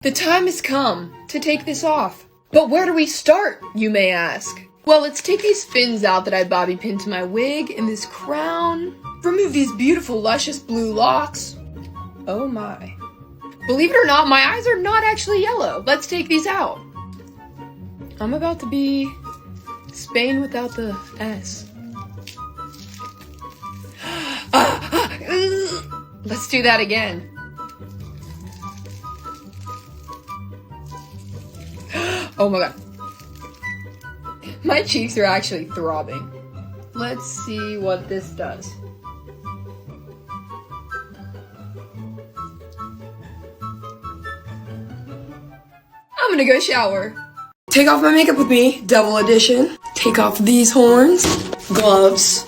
The time has come to take this off. But where do we start, you may ask? Well, let's take these fins out that I bobby pinned to my wig and this crown. Remove these beautiful, luscious blue locks. Oh my. Believe it or not, my eyes are not actually yellow. Let's take these out. I'm about to be Spain without the S. Let's do that again. Oh my god. My cheeks are actually throbbing. Let's see what this does. I'm gonna go shower. Take off my makeup with me, double edition. Take off these horns, gloves.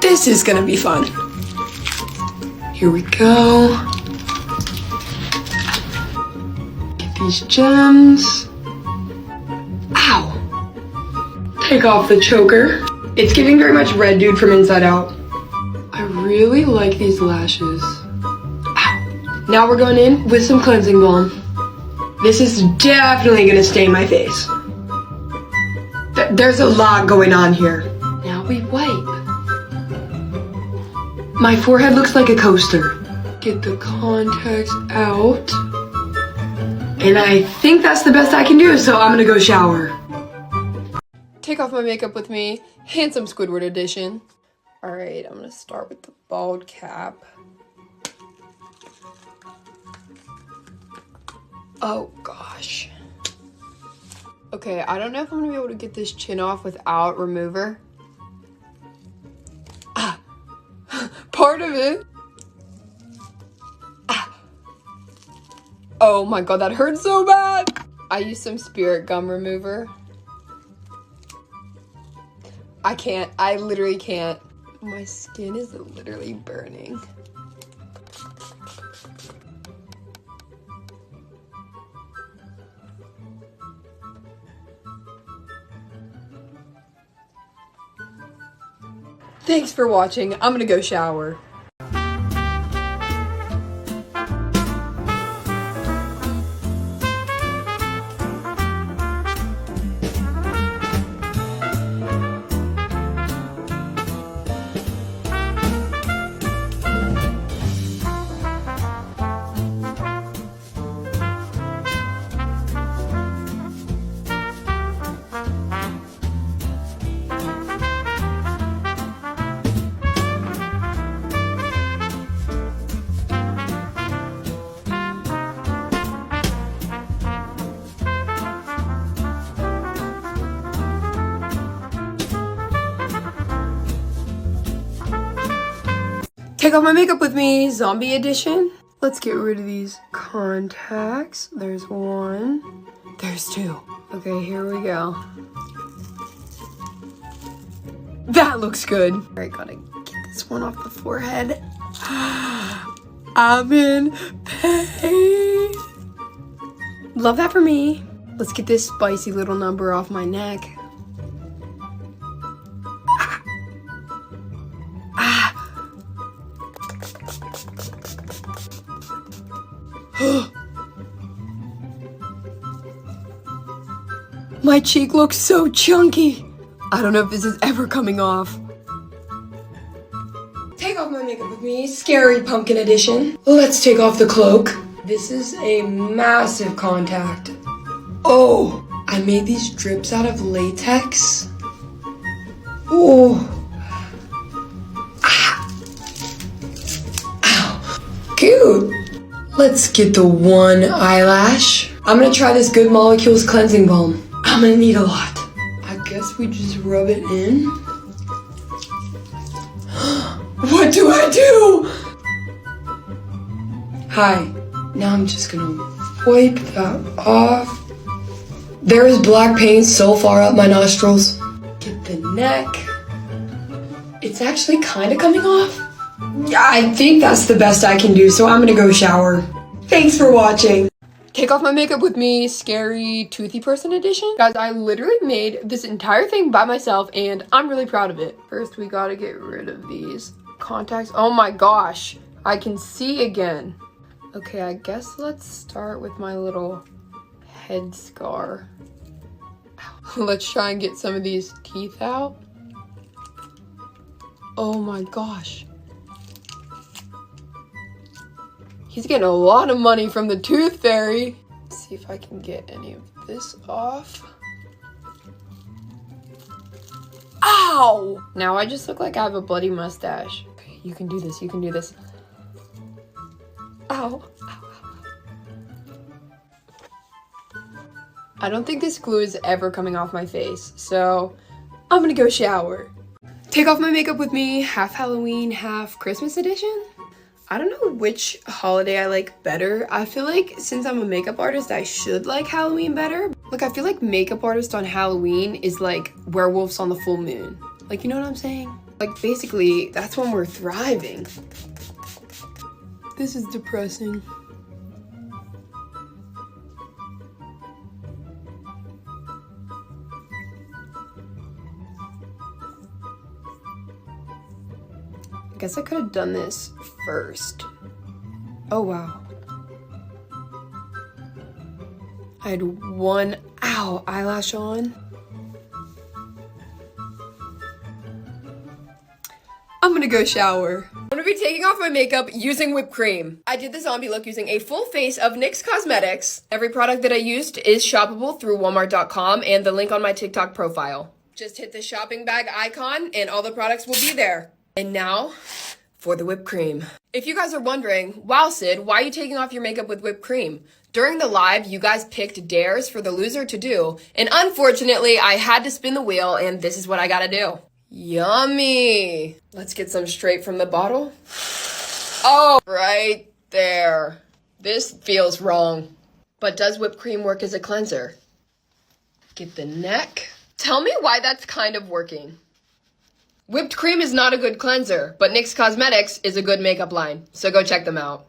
This is gonna be fun. Here we go. Get these gems. Ow! Take off the choker. It's giving very much Red Dude from Inside Out. I really like these lashes. Ow! Now we're going in with some cleansing balm. This is definitely gonna stain my face. There's a lot going on here. Now we wipe. My forehead looks like a coaster. Get the contacts out. And I think that's the best I can do, so I'm gonna go shower. Take off my makeup with me. Handsome Squidward edition. Alright, I'm gonna start with the bald cap. Oh gosh. Okay, I don't know if I'm gonna be able to get this chin off without remover. Part of it. Oh my god, that hurts so bad. I used some Spirit gum remover. I can't. I literally can't. My skin is literally burning. Thanks for watching. I'm gonna go shower. Take off my makeup with me, zombie edition. Let's get rid of these contacts. There's one, there's two. Okay, here we go. That looks good. All right, gotta get this one off the forehead. I'm in pain. Love that for me. Let's get this spicy little number off my neck. My cheek looks so chunky. I don't know if this is ever coming off. Take off my makeup with me, scary pumpkin edition. Let's take off the cloak. This is a massive contact. Oh, I made these drips out of latex. Oh. Ow. Cute. Let's get the one eyelash. I'm gonna try this Good Molecules cleansing balm. I'm gonna need a lot. I guess we just rub it in. What do I do? Hi. Now I'm just gonna wipe that off. There is black paint so far up my nostrils. Get the neck. It's actually kind of coming off. Yeah, I think that's the best I can do, so I'm gonna go shower. Thanks for watching. Take off my makeup with me, scary toothy person edition. Guys, I literally made this entire thing by myself and I'm really proud of it. First, we gotta get rid of these contacts. Oh my gosh, I can see again. Okay, I guess let's start with my little head scar. Let's try and get some of these teeth out. Oh my gosh. He's getting a lot of money from the tooth fairy. Let's see if I can get any of this off. Ow! Now I just look like I have a bloody mustache. Okay, you can do this, you can do this. Ow. I don't think this glue is ever coming off my face, so I'm gonna go shower. Take off my makeup with me, half Halloween, half Christmas edition. I don't know which holiday I like better. I feel like since I'm a makeup artist, I should like Halloween better. Like, I feel like makeup artist on Halloween is like werewolves on the full moon. Like, you know what I'm saying? Like, basically, that's when we're thriving. This is depressing. I guess I could have done this first. Oh, wow. I had one, eyelash on. I'm gonna go shower. I'm gonna be taking off my makeup using whipped cream. I did the zombie look using a full face of NYX Cosmetics. Every product that I used is shoppable through Walmart.com and the link on my TikTok profile. Just hit the shopping bag icon and all the products will be there. And now, for the whipped cream. If you guys are wondering, wow Sid, why are you taking off your makeup with whipped cream? During the live, you guys picked dares for the loser to do, and unfortunately, I had to spin the wheel, and this is what I gotta do. Yummy! Let's get some straight from the bottle. Oh, right there. This feels wrong. But does whipped cream work as a cleanser? Get the neck. Tell me why that's kind of working. Whipped cream is not a good cleanser, but NYX Cosmetics is a good makeup line, so go check them out.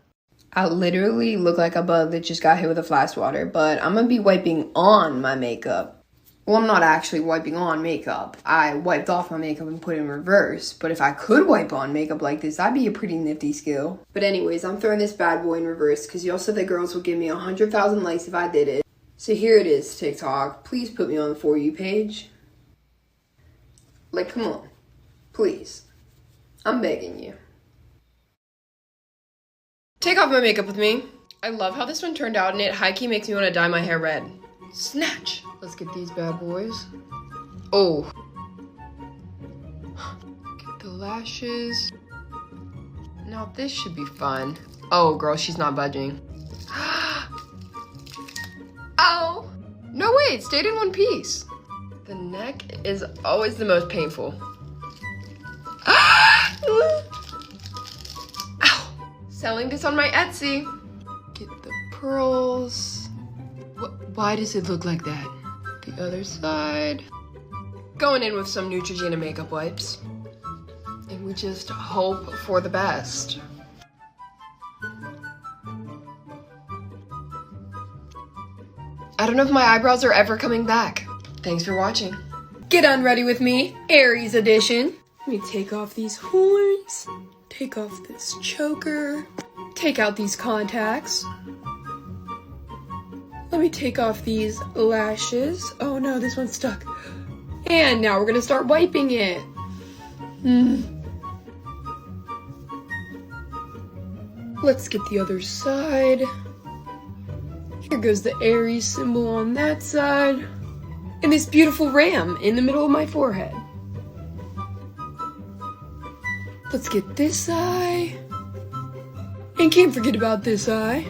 I literally look like a bug that just got hit with a flash water, but I'm gonna be wiping on my makeup. Well, I'm not actually wiping on makeup. I wiped off my makeup and put it in reverse, but if I could wipe on makeup like this, that'd be a pretty nifty skill. But anyways, I'm throwing this bad boy in reverse because y'all said that girls would give me 100,000 likes if I did it. So here it is, TikTok. Please put me on the For You page. Like, come on. Please. I'm begging you. Take off my makeup with me. I love how this one turned out, and it high-key makes me want to dye my hair red. Snatch! Let's get these bad boys. Oh. Get the lashes. Now this should be fun. Oh, girl, she's not budging. Ow! No, wait, it stayed in one piece. The neck is always the most painful. Ow! Selling this on my Etsy. Get the pearls. Why does it look like that? The other side. Going in with some Neutrogena makeup wipes. And we just hope for the best. I don't know if my eyebrows are ever coming back. Thanks for watching. Get unready with me, Aries edition. Let me take off these horns, take off this choker, take out these contacts. Let me take off these lashes. Oh no, this one's stuck. And now we're gonna start wiping it. Let's get the other side. Here goes the Aries symbol on that side. And this beautiful ram in the middle of my forehead. Let's get this eye. And can't forget about this eye.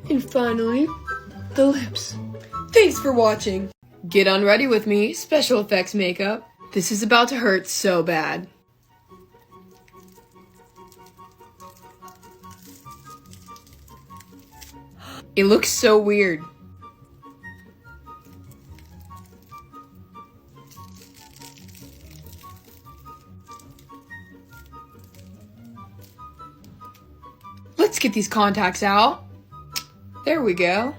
And finally, the lips. Thanks for watching. Get unready with me, special effects makeup. This is about to hurt so bad. It looks so weird. Let's get these contacts out. There we go.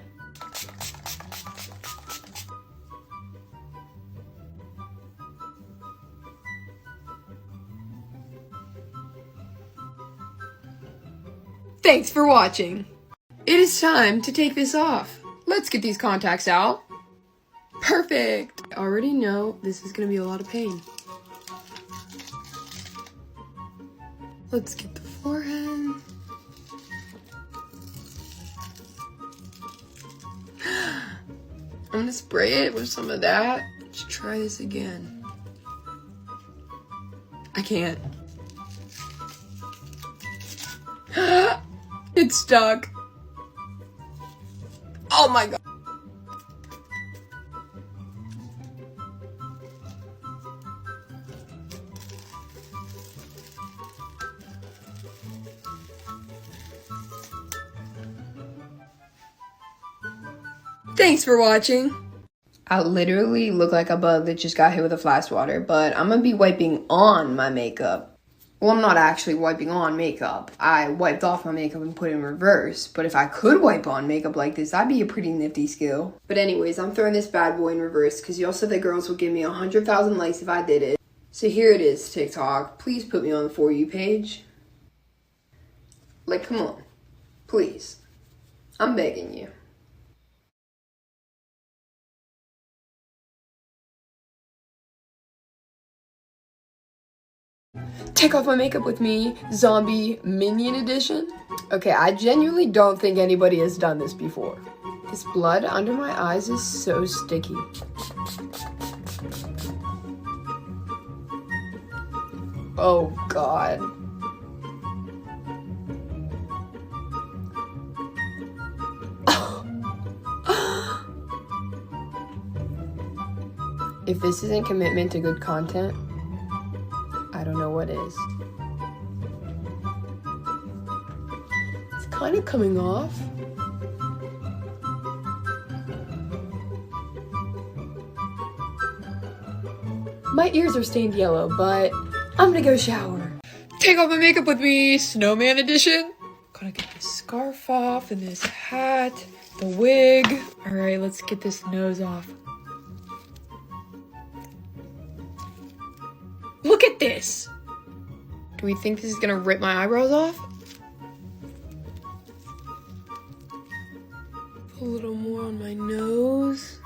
Thanks for watching. It is time to take this off. Let's get these contacts out. Perfect. I already know this is gonna be a lot of pain. Let's get the forehead. I'm gonna spray it with some of that. Let's try this again. I can't. It's stuck. Oh my god. Thanks for watching. I literally look like a bug that just got hit with a fly swatter, but I'm gonna be wiping on my makeup. Well, I'm not actually wiping on makeup. I wiped off my makeup and put it in reverse. But if I could wipe on makeup like this, that'd be a pretty nifty skill. But anyways, I'm throwing this bad boy in reverse because y'all said that girls would give me 100,000 likes if I did it. So here it is, TikTok. Please put me on the For You page. Like, come on. Please. I'm begging you. Take off my makeup with me, zombie minion edition. Okay, I genuinely don't think anybody has done this before. This blood under my eyes is so sticky. Oh god. If this isn't commitment to good content, I don't know what is. It's kind of coming off. My ears are stained yellow, but I'm gonna go shower. Take off my makeup with me, snowman edition. Gotta get this scarf off and this hat, the wig. All right, let's get this nose off. Look at this! Do we think this is gonna rip my eyebrows off? A little more on my nose.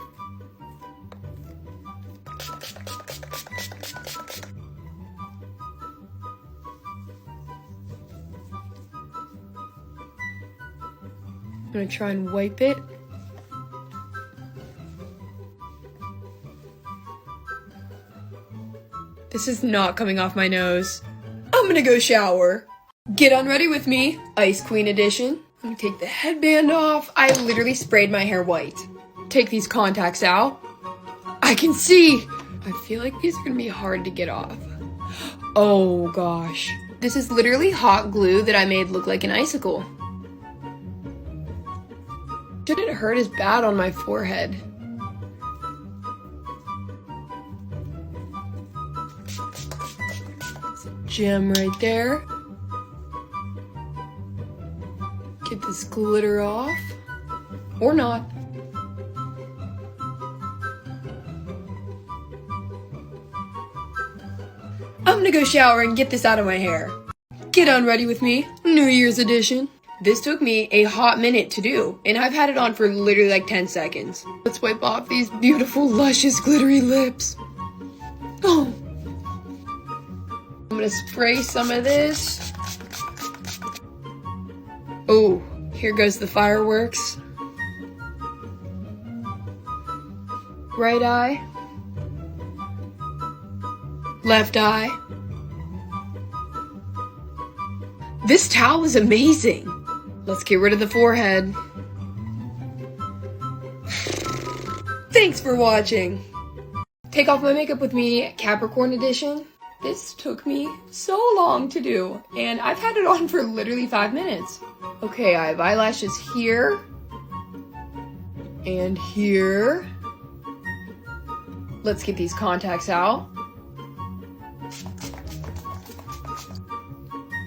I'm gonna try and wipe it. This is not coming off my nose. I'm gonna go shower. Get unready with me, Ice Queen edition. I'm gonna take the headband off. I literally sprayed my hair white. Take these contacts out. I can see. I feel like these are gonna be hard to get off. Oh gosh. This is literally hot glue that I made look like an icicle. Shouldn't hurt as bad on my forehead. Gem right there. Get this glitter off. Or not. I'm gonna go shower and get this out of my hair. Get unready with me, New Year's edition. This took me a hot minute to do, and I've had it on for literally like 10 seconds. Let's wipe off these beautiful, luscious, glittery lips. Oh. I'm gonna spray some of this. Oh, here goes the fireworks. Right eye. Left eye. This towel is amazing. Let's get rid of the forehead. Thanks for watching. Take off my makeup with me, Capricorn edition. This took me so long to do, and I've had it on for literally 5 minutes. Okay, I have eyelashes here, and here. Let's get these contacts out.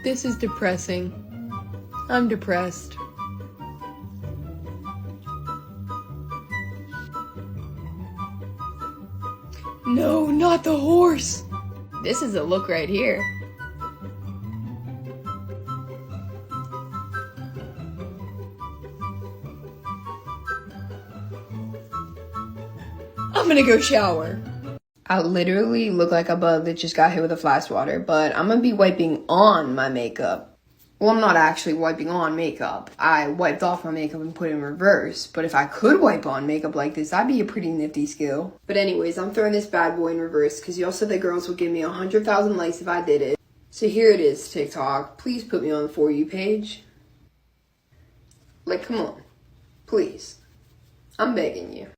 This is depressing. I'm depressed. No, not the horse. This is a look right here. I'm gonna go shower. I literally look like a bug that just got hit with a fly swatter, but I'm gonna be wiping on my makeup. Well, I'm not actually wiping on makeup. I wiped off my makeup and put it in reverse. But if I could wipe on makeup like this, that'd be a pretty nifty skill. But anyways, I'm throwing this bad boy in reverse because y'all said that girls would give me 100,000 likes if I did it. So here it is, TikTok. Please put me on the For You page. Like, come on. Please. I'm begging you.